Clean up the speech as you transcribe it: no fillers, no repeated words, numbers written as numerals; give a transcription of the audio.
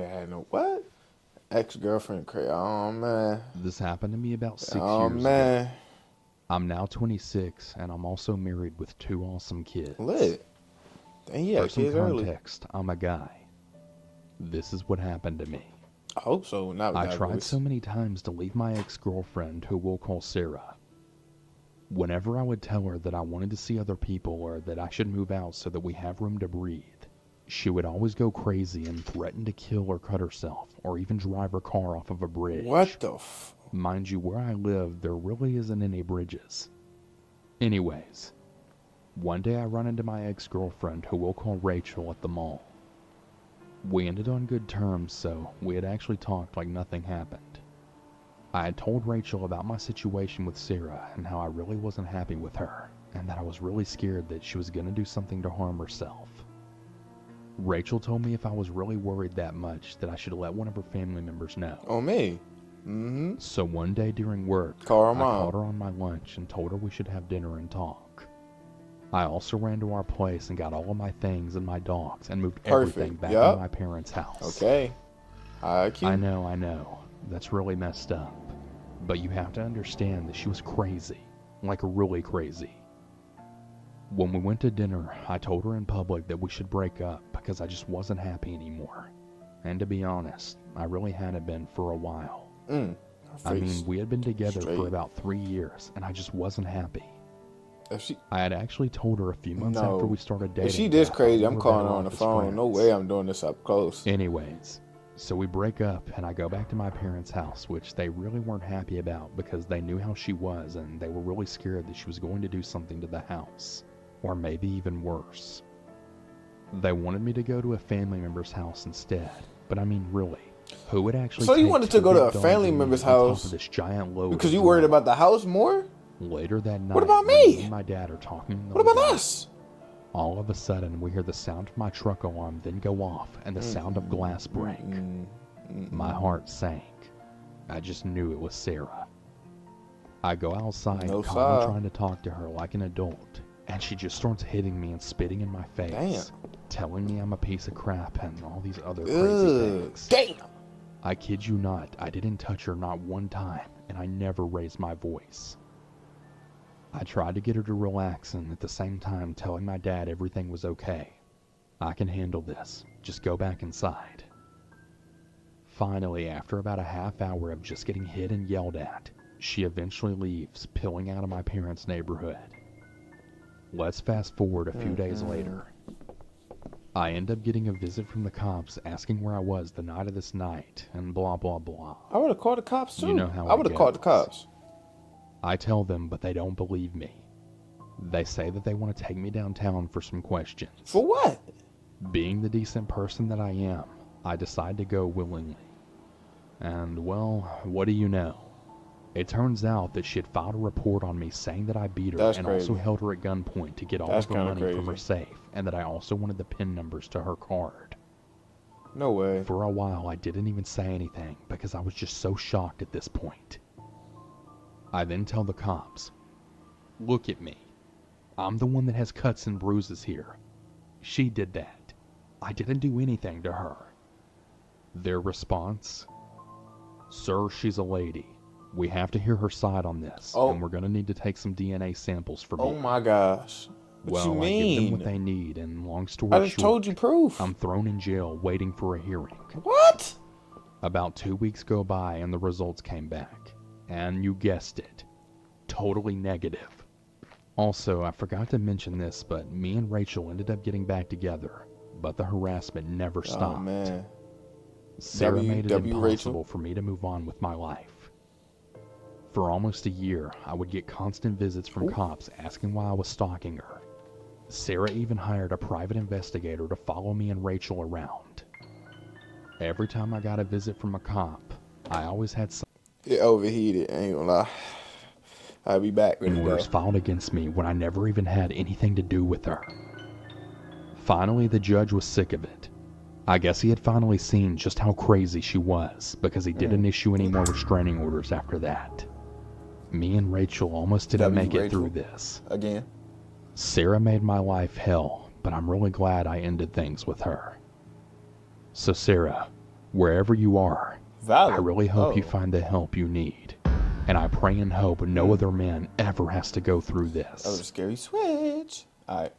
had no what? Ex-girlfriend crazy. Oh man. This happened to me about 6 Oh years ago. man. I'm now 26 and I'm also married with 2 awesome kids. Lit. Dang, he For had some kids early. context, I'm a guy. This is what happened to me. I hope so. Not with I that tried voice. so many times to leave my ex-girlfriend, who we'll call Sarah. Whenever I would tell her that I wanted to see other people or that I should move out so that we have room to breathe, she would always go crazy and threaten to kill or cut herself or even drive her car off of a bridge. What the Mind you, where I live, there really isn't any bridges. Anyways, one day I run into my ex-girlfriend, who we'll call Rachel, at the mall. We ended on good terms, so we had actually talked like nothing happened. I had told Rachel about my situation with Sarah and how I really wasn't happy with her, and that I was really scared that she was going to do something to harm herself. Rachel told me if I was really worried that much that I should let one of her family members know. Oh me. Mm-hmm. So one day during work, Call her I mom. called her on my lunch and told her we should have dinner and talk. I also ran to our place and got all of my things and my dogs and moved everything back to my parents' house. Okay. IQ. I know. That's really messed up. But you have to understand that she was crazy. Like really crazy. When we went to dinner, I told her in public that we should break up because I just wasn't happy anymore. And to be honest, I really hadn't been for a while. I mean, we had been together for about 3 years, and I just wasn't happy. I had actually told her a few months after we started dating. If she this crazy, I'm calling her on the phone. No way I'm doing this up close. Anyways, so we break up, and I go back to my parents' house, which they really weren't happy about because they knew how she was, and they were really scared that she was going to do something to the house. Or maybe even worse. They wanted me to go to a family member's house instead, but I mean really. Who would actually? So you wanted to go to a family member's house this giant load because you worried about the house more? Later that night, what about me? And my dad are talking. What about us? All of a sudden, we hear the sound of my truck alarm then go off, and the sound of glass break. My heart sank. I just knew it was Sarah. I go outside, calmly trying to talk to her like an adult, and she just starts hitting me and spitting in my face, telling me I'm a piece of crap and all these other crazy things. Damn! I kid you not, I didn't touch her not one time, and I never raised my voice. I tried to get her to relax and at the same time telling my dad everything was okay. I can handle this. Just go back inside. Finally, after about a half hour of just getting hit and yelled at, she eventually leaves, peeling out of my parents' neighborhood. Let's fast forward a few days later. I end up getting a visit from the cops asking where I was the night of this night, and blah blah blah. I would have called the cops too. You know how I would have called the cops. I tell them, but they don't believe me. They say that they want to take me downtown for some questions. For what? Being the decent person that I am, I decide to go willingly. And, well, what do you know? It turns out that she had filed a report on me saying that I beat her and also held her at gunpoint to get all of her money from her safe, and that I also wanted the PIN numbers to her card. No way. For a while, I didn't even say anything because I was just so shocked at this point. I then tell the cops, look at me. I'm the one that has cuts and bruises here. She did that. I didn't do anything to her. Their response, sir, she's a lady. We have to hear her side on this, and we're going to need to take some DNA samples from you. Oh my gosh. What you mean? I give them what they need, and long story short, I just told you proof. I'm thrown in jail waiting for a hearing. What? About 2 weeks go by and the results came back. And you guessed it, totally negative. Also, I forgot to mention this, but me and Rachel ended up getting back together, but the harassment never stopped. Oh man. Sarah made it impossible for me to move on with my life. For almost a year, I would get constant visits from cops asking why I was stalking her. Sarah even hired a private investigator to follow me and Rachel around. Every time I got a visit from a cop, I always had some It overheated, I ain't gonna lie. I'll be back with orders filed against me when I never even had anything to do with her. Finally, the judge was sick of it. I guess he had finally seen just how crazy she was, because he didn't issue any more restraining orders after that. Me and Rachel almost didn't make it through this. Again. Sarah made my life hell, but I'm really glad I ended things with her. So Sarah, Wherever you are, Valid. I really hope you Oh. find the help you need. And I pray and hope no other man ever has to go through That was a this. scary switch. Alright.